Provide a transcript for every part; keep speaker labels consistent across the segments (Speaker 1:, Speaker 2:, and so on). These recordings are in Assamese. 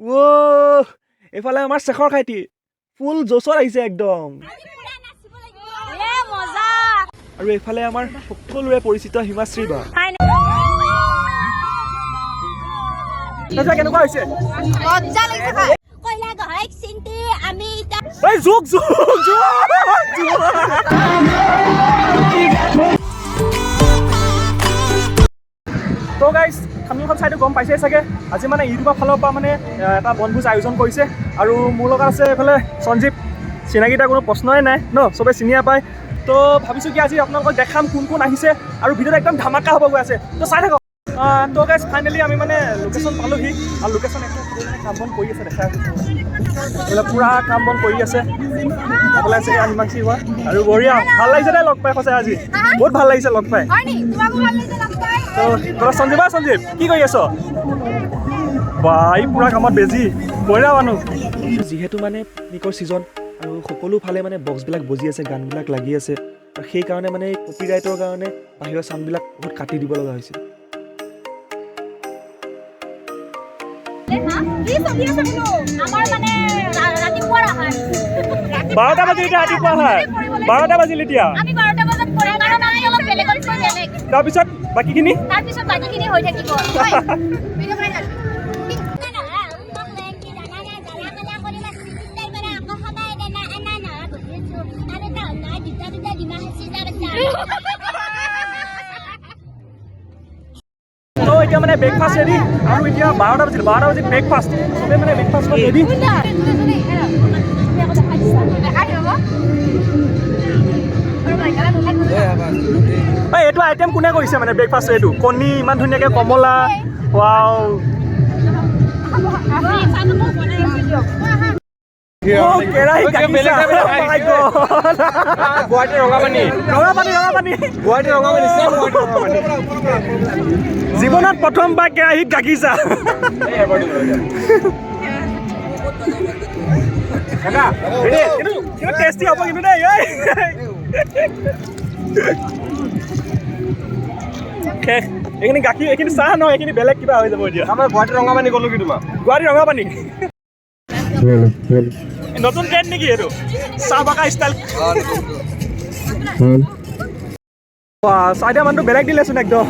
Speaker 1: এইফালে আমাৰ শেখৰ খাইটি ফুল জোচত আহিছে একদম আৰু এইফালে আমাৰ সকলোৰে পৰিচিত হিমাশ্ৰী বা কেনেকুৱা হৈছে তো গাইজ খামলখন চাইটো গম পাইছে চাগে আজি মানে ইউটিউবৰ ফালৰ পৰা মানে এটা বনভোজ আয়োজন কৰিছে আৰু মোৰ লগত আছে এইফালে সঞ্জীৱ চিনাকিটা কোনো প্ৰশ্নই নাই ন চবে চিনিয়ে পায় তো ভাবিছোঁ কি আজি আপোনালোকক দেখাম কোন কোন আহিছে আৰু ভিডিঅ'টো একদম ধামাকা হ'ব গৈ আছে তো চাই থাকক তো গাইজ ফাইনেলি আমি মানে লোকেশ্যন পালোহি আৰু লোকেশ্যন একদম কাম বন কৰি আছে দেখা বোলে পুৰা কাম বন কৰি আছে বোলে আছে হিমাংশী হোৱা আৰু বঢ়িয়া ভাল লাগিছে দেই লগ পাই সঁচাই আজি বহুত ভাল লাগিছে লগ পাই তো সঞ্জীৱ কি কৰি আছ বা এই পুৰা কামত বেজি বঢ়িয়া মানুহ যিহেতু মানে পিকনিকৰ ছিজন আৰু সকলোফালে মানে বক্সবিলাক বজি আছে গানবিলাক লাগি আছে আৰু সেইকাৰণে মানে কপিৰাইটৰ কাৰণে বাহিৰৰ চাউণ্ডবিলাক বহুত কাটি দিব লগা হৈছে বাৰটা বাজিল এতিয়া ৰাতিপুৱা হয় 12টা বাজিল এতিয়া তাৰপিছত বাকীখিনি হৈ থাকিব তো এতিয়া মানে ব্ৰেকফাষ্ট ৰেডি আৰু এতিয়া 12টা বাজি ব্ৰেকফাষ্ট চবে মানে ব্ৰেকফাষ্ট ৰেডি এইটো আইটেম কোনে কৰিছে মানে ব্ৰেকফাষ্ট এইটো কণী ইমান ধুনীয়াকৈ কমলা ৱাও জীৱনত প্ৰথমবাৰ কেৰাহীত গাখীৰ চাহ টেষ্টি হ'ব কিন্তু দেই এইখিনি গাখীৰ এইখিনি চাহ নহয় এইখিনি বেলেগ কিবা হৈ যাব এতিয়া আমাৰ গুৱাহাটী ৰঙাপানী গ'লো কি তোমাৰ গুৱাহাটী ৰঙাপানী নতুন ট্ৰেণ্ড নেকি এইটো চাহ বাকা ষ্টাইল চাহ দিয়া মানুহটো বেলেগ দিলেচোন একদম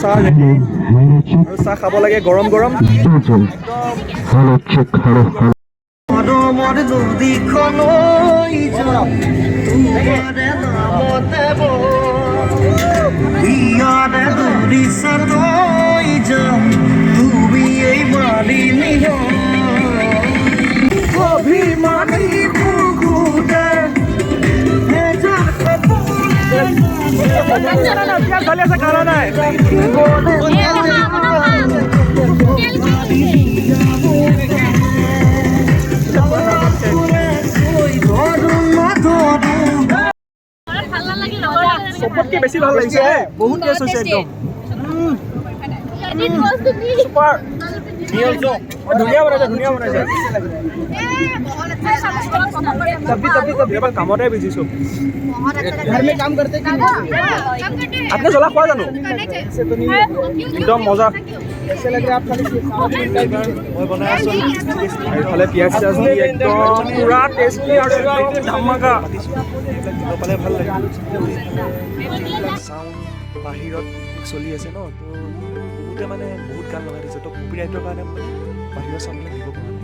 Speaker 1: চাহ ৰেডি আৰু চাহ খাব লাগে গৰম গৰম চবতকে বেছি ভাল লাগিছে বহুত টেষ্ট হৈছে একদম সুপাৰ ধুনীয়া বনাইছে কামতে বিজিছো আপুনি জ্বলা খোৱা জানো একদম মজা মই বনাই আছো এইফালে পিঁয়াজ চিয়াজ দি একদম পুৰা টেষ্টি আৰু একদম ধামাকা পালে ভাল লাগে চাউণ্ড বাহিৰত চলি আছে ন তো বহুতে মানে বহুত গান লগাই দিছে তো কপিৰাইটৰ কাৰণে বাহিৰৰ চাউণ্ডবিলাক দিব পৰা নাই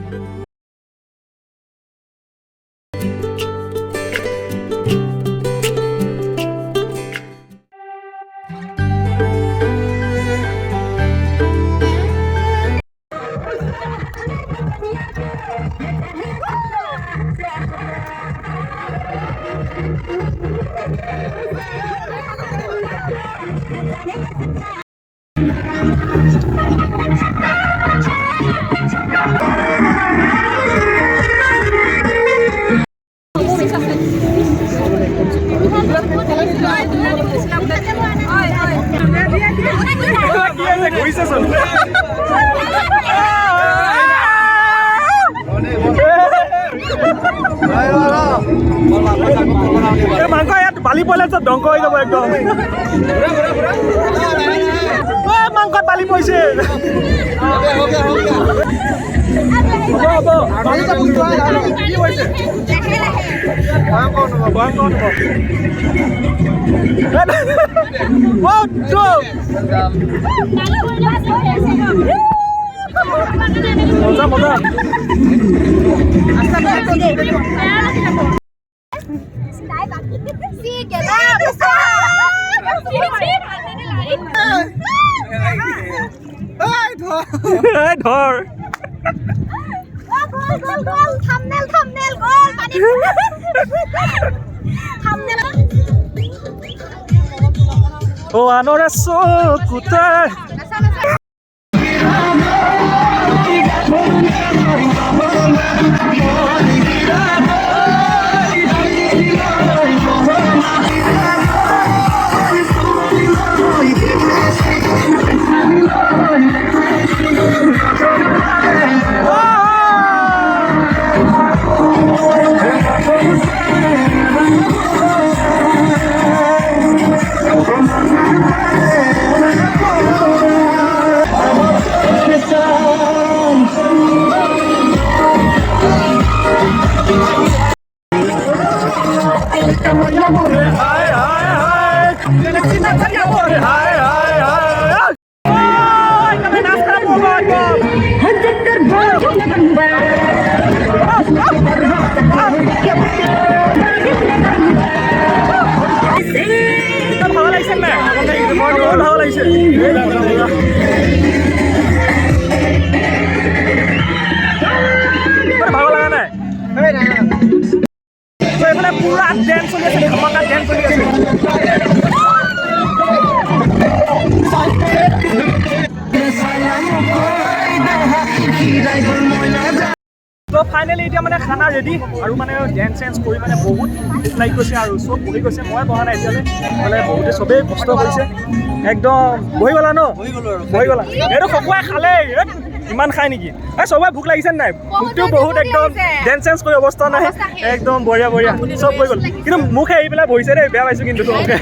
Speaker 1: মাংস ইয়াত বালি পড়লে তো ধ্বংস হয়ে যাব একদম মাংসত বালি পড়ছে মজা মজা ধর ও আনরে চকুতে ভালো লাগছে না ভালো লাগছে ভালো লাগা নাই এখানে পুরা ড্যান্স চলি আছে ধামাকা ড্যান্স চলি আছে তো ফাইনেলি এতিয়া মানে খানা ৰেডি আৰু মানে ডেন্স চেন্স কৰি মানে বহুত লাইক কৰিছে আৰু চব বহি গৈছে মই বহা নাই এতিয়ালৈ মানে বহুতে চবেই কষ্ট কৰিছে একদম বহি গ'লা ন বহি গ'লা এইটো সকলোৱে খালে ইমান খাই নেকি এই চবৰে ভোক লাগিছে নাই ভোকটো বহুত একদম ডেন্স চেন্স কৰি অৱস্থা নাই একদম বঢ়িয়া বঢ়িয়া চব হৈ গ'ল কিন্তু মুখে আহি পেলাই বহিছে দেই বেয়া পাইছোঁ কিন্তু তোমালোকে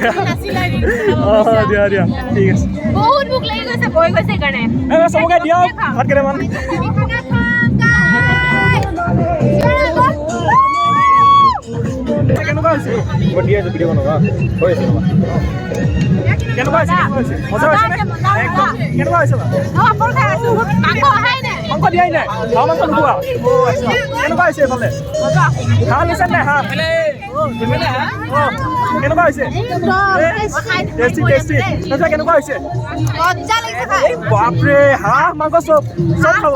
Speaker 1: অঁ দিয়া দিয়া ঠিক আছে
Speaker 2: বহুত ভোক লাগি গৈছে বহি গৈছে কাৰণে
Speaker 1: চবকে দিয়ক ভাত কেইটামান কেনেকুৱা হৈছে মই দি আছোঁ ভিডিঅ' বনাবা হৈ আছে কেনেকুৱা হৈছে মজা হৈছে নে একদম কেনেকুৱা হৈছে মাংস দিয়াই নাই হাঁহ মাংস নোখোৱা কেনেকুৱা হৈছে এইফালে হাঁহ লৈছে নাই হাঁহ কেনেকুৱা হৈছে টেষ্টি টেষ্টি তাৰপিছত কেনেকুৱা হৈছে বাপৰে হাঁহ মাংস চব চব খাব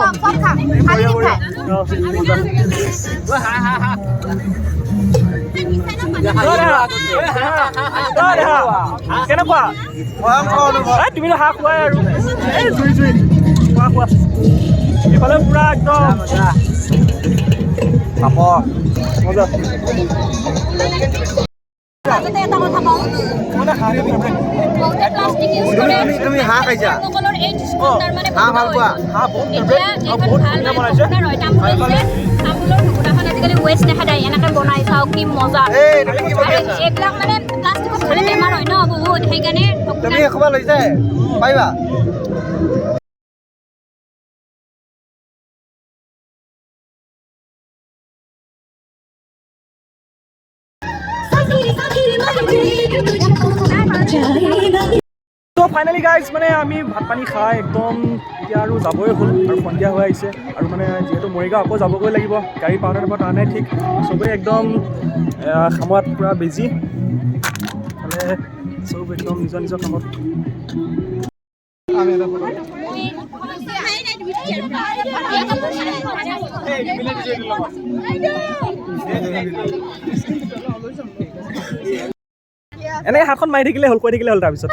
Speaker 1: বঢ়িয়া বঢ়িয়া কেনেকুৱা তুমিতো হাঁহ খোৱাই আৰু এই জুই জুই খোৱা খোৱা এইফালে পুৰা একদম মজা
Speaker 3: তুমি হাঁহ খাইছা হাঁহ ভাল পোৱা
Speaker 2: আজিকালি ৱেষ্ট দেখা যায় এনেকে বনাই চাওক কি মজা এইবিলাক মানে প্লাষ্টিকত খালে বেমাৰ হয় ন বহুত সেইকাৰণে
Speaker 3: তুমি এখবা লৈ যায় পাৰিবা
Speaker 1: তো ফাইনেলি গাইজ মানে আমি ভাত পানী খাই একদম এতিয়া আৰু যাবই হ'ল আৰু সন্ধিয়া হৈ আহিছে আৰু মানে যিহেতু মৰিগাঁও আকৌ যাবগৈ লাগিব গাড়ী পাওঁতে নাপাওঁ তাৰ নাই ঠিক চবেই একদম কামত পূৰা বিজি মানে চব একদম নিজৰ নিজৰ কামত এনেকৈ হাতখন মাৰি থাকিলে হ'ল কৈ থাকিলে হ'ল তাৰপিছত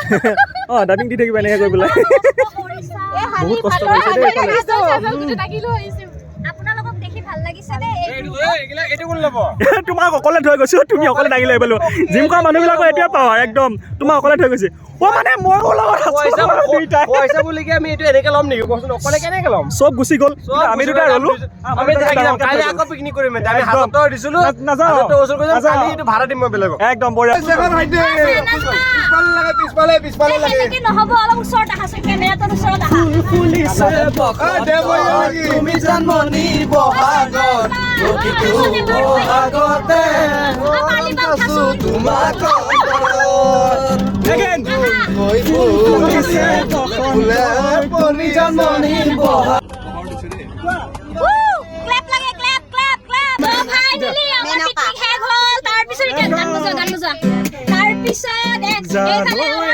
Speaker 1: অঁ ডাবিং দি থাকিব এনেকৈ কৰি পেলাই বহুত কষ্ট কৰিছে দেই তোমাক অকলে থৈ গৈছো তুমি অকলে দাঙি লৈ পেলো জিম কৰা মানুহবিলাকৰ এতিয়া পাওঁ একদম তোমাক অকলে থৈ গৈছে মানে মই চব গুচি গ'ল আমি দুটা ৰলো একদম Again.
Speaker 2: ক্লেপ লাগে ক্লেপ ক্লেপ ক্লেপ তো ফাইনালি আমাৰ পিকনিক শেষ হ'ল তাৰ পিছত এতিয়া গান বজা তাৰ পিছত এইফালে